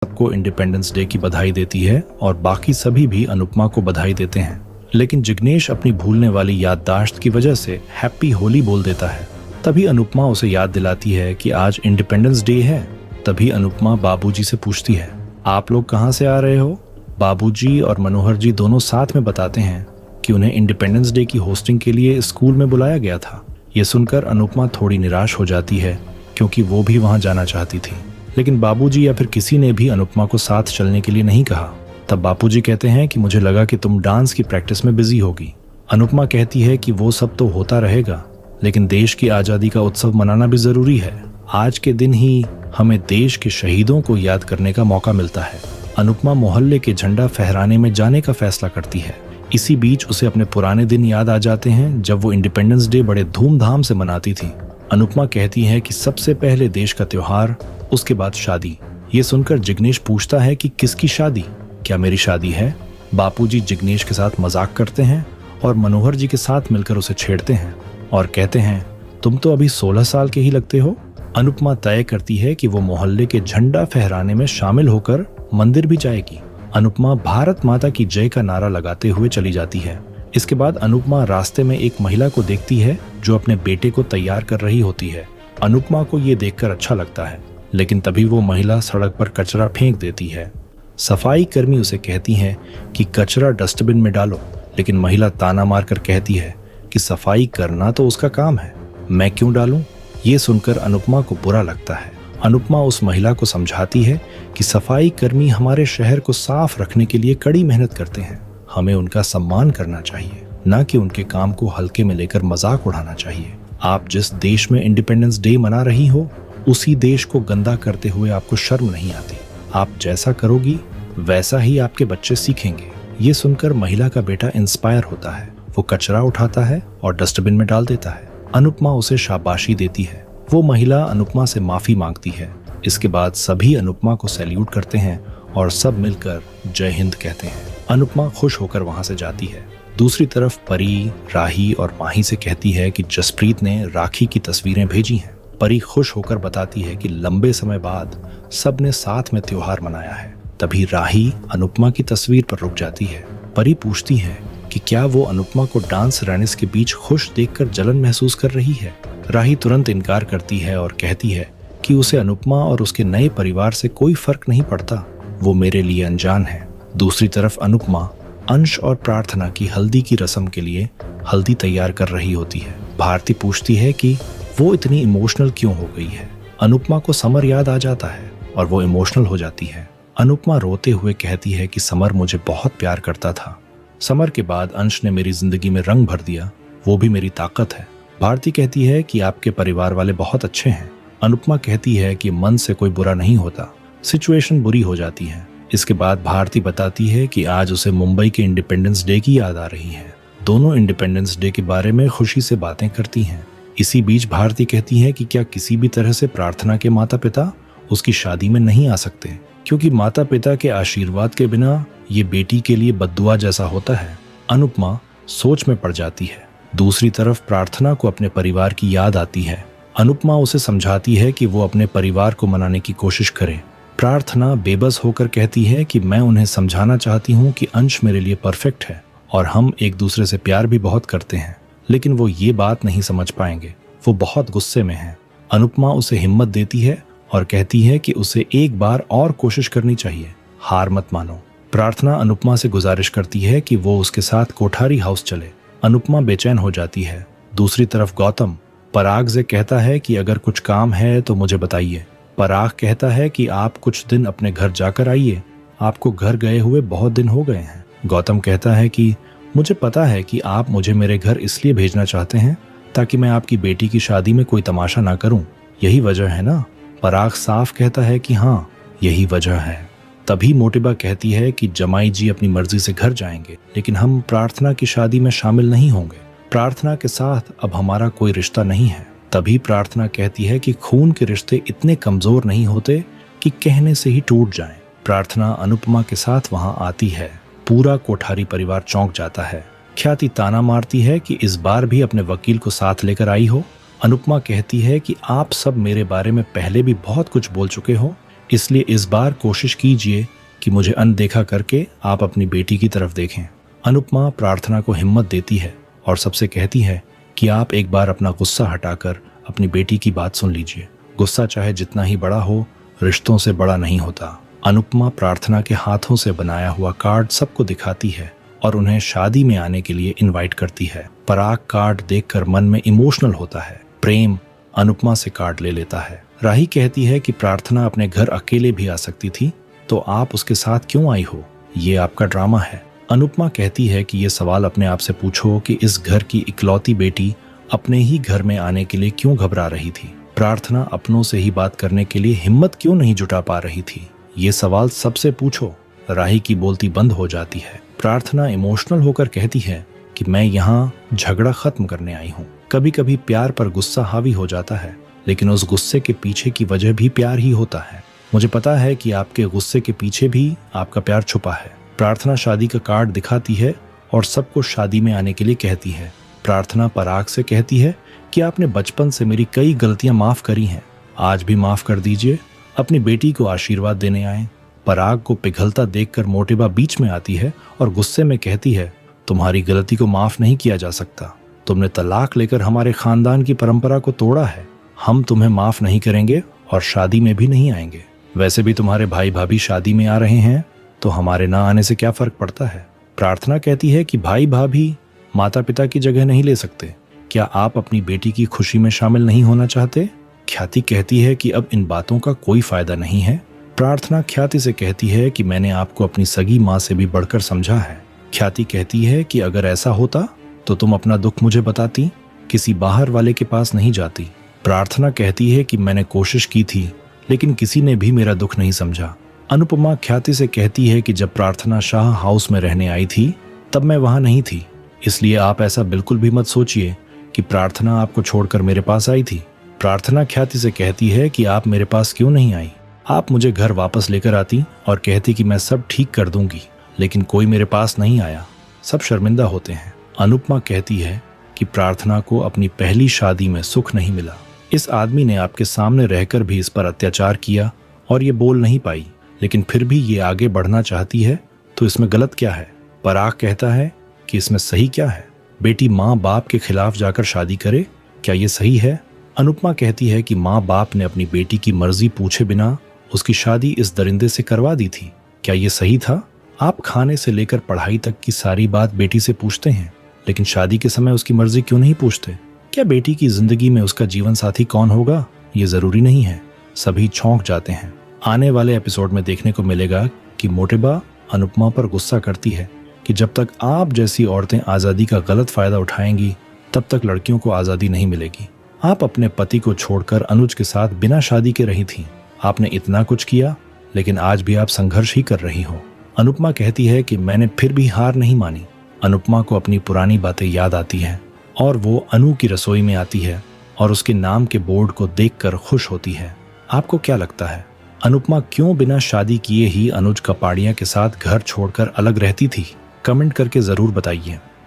सबको independence day की बधाई देती है और बाकी सभी भी अनुपमा को बधाई देते हैं। लेकिन जिग्नेश अपनी भूलने वाली याददाश्त की वजह से हैप्पी होली बोल देता है। तभी अनुपमा उसे याद दिलाती है कि आज इंडिपेंडेंस डे है। तभी अनुपमा बाबूजी से पूछती है, आप लोग कहाँ से आ रहे हो? बाबूजी और मनोहर जी दोनों साथ में बताते हैं कि उन्हें इंडिपेंडेंस डे की होस्टिंग के लिए स्कूल में बुलाया गया था। ये सुनकर अनुपमा थोड़ी निराश हो जाती है क्योंकि वो भी वहां जाना चाहती थी। लेकिन बाबूजी या फिर किसी ने भी अनुपमा को साथ चलने के लिए नहीं कहा। तब बापूजी कहते हैं कि मुझे लगा कि तुम डांस की प्रैक्टिस में बिजी होगी। अनुपमा कहती है कि वो सब तो होता रहेगा, लेकिन देश की आज़ादी का उत्सव मनाना भी ज़रूरी है। आज के दिन ही हमें देश के शहीदों को याद करने का मौका मिलता है। अनुपमा मोहल्ले के झंडा फहराने में जाने का फैसला करती है। इसी बीच उसे अपने पुराने दिन याद आ जाते हैं जब वो इंडिपेंडेंस डे बड़े धूमधाम से मनाती थी। अनुपमा कहती है कि सबसे पहले देश का त्योहार, उसके बाद शादी। ये सुनकर जिग्नेश पूछता है कि किसकी शादी? क्या मेरी शादी है? बापूजी जिग्नेश के साथ मजाक करते हैं और मनोहर जी के साथ मिलकर उसे छेड़ते हैं और कहते हैं, तुम तो अभी 16 साल के ही लगते हो। अनुपमा तय करती है कि वो मोहल्ले के झंडा फहराने में शामिल होकर मंदिर भी जाएगी। अनुपमा भारत माता की जय का नारा लगाते हुए चली जाती है। इसके बाद अनुपमा रास्ते में एक महिला को देखती है जो अपने बेटे को तैयार कर रही होती है। अनुपमा को ये देखकर अच्छा लगता है, लेकिन तभी वो महिला सड़क पर कचरा फेंक देती है। सफाई कर्मी उसे कहती हैं कि कचरा डस्टबिन में डालो, लेकिन महिला ताना मारकर कहती है कि सफाई करना तो उसका काम है, मैं क्यों डालूं? ये सुनकर अनुपमा को बुरा लगता है। अनुपमा उस महिला को समझाती है कि सफाई कर्मी हमारे शहर को साफ रखने के लिए कड़ी मेहनत करते हैं, हमें उनका सम्मान करना चाहिए, न कि उनके काम को हल्के में लेकर मजाक उड़ाना चाहिए। आप जिस देश में इंडिपेंडेंस डे मना रही हो, उसी देश को गंदा करते हुए आपको शर्म नहीं आती। आप जैसा करोगी वैसा ही आपके बच्चे सीखेंगे। ये सुनकर महिला का बेटा इंस्पायर होता है। वो कचरा उठाता है और डस्टबिन में डाल देता है। अनुपमा उसे शाबाशी देती है। वो महिला अनुपमा से माफी मांगती है। इसके बाद सभी अनुपमा को सैल्यूट करते हैं और सब मिलकर जय हिंद कहते हैं। अनुपमा खुश होकर वहां से जाती है। दूसरी तरफ परी, राही और माही से कहती है कि जसप्रीत ने राखी की तस्वीरें भेजी हैं। परी खुश होकर बताती है कि लंबे समय बाद सबने साथ में त्योहार मनाया है। तभी राही अनुपमा की तस्वीर पर रुक जाती है। परी पूछती है कि क्या वो अनुपमा को डांस रैनिस के बीच खुश देखकर जलन महसूस कर रही है। राही तुरंत इनकार करती है और कहती है कि उसे अनुपमा और उसके नए परिवार से कोई फर्क नहीं पड़ता, वो मेरे लिए अनजान है। दूसरी तरफ अनुपमा अंश और प्रार्थना की हल्दी की रस्म के लिए हल्दी तैयार कर रही होती है। भारती पूछती है कि वो इतनी इमोशनल क्यों हो गई है। अनुपमा को समर याद आ जाता है और वो इमोशनल हो जाती है। अनुपमा रोते हुए कहती है कि समर मुझे बहुत प्यार करता था। समर के बाद अंश ने मेरी जिंदगी में रंग भर दिया, वो भी मेरी ताकत है। भारती कहती है कि आपके परिवार वाले बहुत अच्छे हैं। अनुपमा कहती है कि मन से कोई बुरा नहीं होता, सिचुएशन बुरी हो जाती है। इसके बाद भारती बताती है कि आज उसे मुंबई के इंडिपेंडेंस डे की याद आ रही है। दोनों इंडिपेंडेंस डे के बारे में खुशी से बातें करती हैं। इसी बीच भारती कहती है कि क्या किसी भी तरह से प्रार्थना के माता पिता उसकी शादी में नहीं आ सकते, क्योंकि माता पिता के आशीर्वाद के बिना ये बेटी के लिए बद्दुआ जैसा होता है। अनुपमा सोच में पड़ जाती है। दूसरी तरफ प्रार्थना को अपने परिवार की याद आती है। अनुपमा उसे समझाती है कि वो अपने परिवार को मनाने की कोशिश करे। प्रार्थना बेबस होकर कहती है कि मैं उन्हें समझाना चाहती हूँ कि अंश मेरे लिए परफेक्ट है और हम एक दूसरे से प्यार भी बहुत करते हैं, लेकिन वो ये बात नहीं समझ पाएंगे, वो बहुत गुस्से में हैं। अनुपमा उसे हिम्मत देती है और कहती है कि उसे एक बार और कोशिश करनी चाहिए, हार मत मानो। प्रार्थना अनुपमा से गुजारिश करती है कि वो उसके साथ कोठारी हाउस चले। अनुपमा बेचैन हो जाती है। दूसरी तरफ गौतम पराग से कहता है कि अगर कुछ काम है तो मुझे बताइए। पराग कहता है कि आप कुछ दिन अपने घर जाकर आइए, आपको घर गए हुए बहुत दिन हो गए हैं। गौतम कहता है कि मुझे पता है कि आप मुझे मेरे घर इसलिए भेजना चाहते हैं ताकि मैं आपकी बेटी की शादी में कोई तमाशा ना करूं, यही वजह है ना? पराग साफ कहता है कि हाँ, यही वजह है। तभी मोटिबा कहती है कि जमाई जी अपनी मर्जी से घर जाएंगे, लेकिन हम प्रार्थना की शादी में शामिल नहीं होंगे। प्रार्थना के साथ अब हमारा कोई रिश्ता नहीं है। तभी प्रार्थना कहती है कि खून के रिश्ते इतने कमजोर नहीं होते कि कहने से ही टूट जाएं। प्रार्थना अनुपमा के साथ वहां आती है। पूरा कोठारी परिवार चौंक जाता है। ख्याति ताना मारती है कि इस बार भी अपने वकील को साथ लेकर आई हो। अनुपमा कहती है कि आप सब मेरे बारे में पहले भी बहुत कुछ बोल चुके हो, इसलिए इस बार कोशिश कीजिए कि मुझे अनदेखा करके आप अपनी बेटी की तरफ देखें। अनुपमा प्रार्थना को हिम्मत देती है और सबसे कहती है कि आप एक बार अपना गुस्सा हटाकर अपनी बेटी की बात सुन लीजिए। गुस्सा चाहे जितना ही बड़ा हो, रिश्तों से बड़ा नहीं होता। अनुपमा प्रार्थना के हाथों से बनाया हुआ कार्ड सबको दिखाती है और उन्हें शादी में आने के लिए इनवाइट करती है। पराग कार्ड देखकर मन में इमोशनल होता है। प्रेम अनुपमा से कार्ड ले लेता है। राही कहती है कि प्रार्थना अपने घर अकेले भी आ सकती थी, तो आप उसके साथ क्यों आई हो? ये आपका ड्रामा है। अनुपमा कहती है कि ये सवाल अपने आप से पूछो कि इस घर की इकलौती बेटी अपने ही घर में आने के लिए क्यों घबरा रही थी? प्रार्थना अपनों से ही बात करने के लिए हिम्मत क्यों नहीं जुटा पा रही थी? ये सवाल सबसे पूछो। राही की बोलती बंद हो जाती है। प्रार्थना इमोशनल होकर कहती है कि मैं यहाँ झगड़ा खत्म करने आई हूँ। कभी कभी प्यार पर गुस्सा हावी हो जाता है, लेकिन उस गुस्से के पीछे की वजह भी प्यार ही होता है। मुझे पता है कि आपके गुस्से के पीछे भी आपका प्यार छुपा है। प्रार्थना शादी का कार्ड दिखाती है और सबको शादी में आने के लिए कहती है। प्रार्थना पराग से कहती है कि आपने बचपन से मेरी कई गलतियां माफ करी हैं, आज भी माफ कर दीजिए। अपनी बेटी को आशीर्वाद देने आए। पराग को पिघलता देखकर मोटेबा बीच में आती है और गुस्से में कहती है, तुम्हारी गलती को माफ नहीं किया जा सकता। तुमने तलाक लेकर हमारे खानदान की परंपरा को तोड़ा है। हम तुम्हें माफ नहीं करेंगे और शादी में भी नहीं आएंगे। वैसे भी तुम्हारे भाई भाभी शादी में आ रहे हैं, तो हमारे ना आने से क्या फर्क पड़ता है? प्रार्थना कहती है कि भाई भाभी माता पिता की जगह नहीं ले सकते। क्या आप अपनी बेटी की खुशी में शामिल नहीं होना चाहते? ख्याति कहती है कि अब इन बातों का कोई फायदा नहीं है। प्रार्थना ख्याति से कहती है कि मैंने आपको अपनी सगी माँ से भी बढ़कर समझा है। ख्याति कहती है कि अगर ऐसा होता तो तुम अपना दुख मुझे बताती, किसी बाहर वाले के पास नहीं जाती। प्रार्थना कहती है कि मैंने कोशिश की थी, लेकिन किसी ने भी मेरा दुख नहीं समझा। अनुपमा ख्याति से कहती है कि जब प्रार्थना शाह हाउस में रहने आई थी तब मैं वहां नहीं थी, इसलिए आप ऐसा बिल्कुल भी मत सोचिए कि प्रार्थना आपको छोड़कर मेरे पास आई थी। प्रार्थना ख्याति से कहती है कि आप मेरे पास क्यों नहीं आई? आप मुझे घर वापस लेकर आती और कहती कि मैं सब ठीक कर दूंगी, लेकिन कोई मेरे पास नहीं आया। सब शर्मिंदा होते हैं। अनुपमा कहती है कि प्रार्थना को अपनी पहली शादी में सुख नहीं मिला। इस आदमी ने आपके सामने रहकर भी इस पर अत्याचार किया और ये बोल नहीं पाई, लेकिन फिर भी ये आगे बढ़ना चाहती है, तो इसमें गलत क्या है? पराग कहता है कि इसमें सही क्या है? बेटी माँ बाप के खिलाफ जाकर शादी करे, क्या ये सही है? अनुपमा कहती है कि माँ बाप ने अपनी बेटी की मर्जी पूछे बिना उसकी शादी इस दरिंदे से करवा दी थी। क्या ये सही था? आप खाने से लेकर पढ़ाई तक की सारी बात बेटी से पूछते हैं, लेकिन शादी के समय उसकी मर्जी क्यों नहीं पूछते? क्या बेटी की जिंदगी में उसका जीवन साथी कौन होगा ये जरूरी नहीं है? सभी चौंक जाते हैं। आने वाले एपिसोड में देखने को मिलेगा कि मोटेबा अनुपमा पर गुस्सा करती है कि जब तक आप जैसी औरतें आज़ादी का गलत फायदा उठाएंगी, तब तक लड़कियों को आज़ादी नहीं मिलेगी। आप अपने पति को छोड़कर अनुज के साथ बिना शादी के रही थी। आपने इतना कुछ किया, लेकिन आज भी आप संघर्ष ही कर रही हो। अनुपमा कहती है कि मैंने फिर भी हार नहीं मानी। अनुपमा को अपनी पुरानी बातें याद आती हैं और वो अनु की रसोई में आती है और उसके नाम के बोर्ड को देखकर खुश होती है। आपको क्या लगता है, अनुपमा क्यों बिना शादी किए ही अनुज कपाड़िया के साथ घर छोड़कर अलग रहती थी? कमेंट करके जरूर बताइए।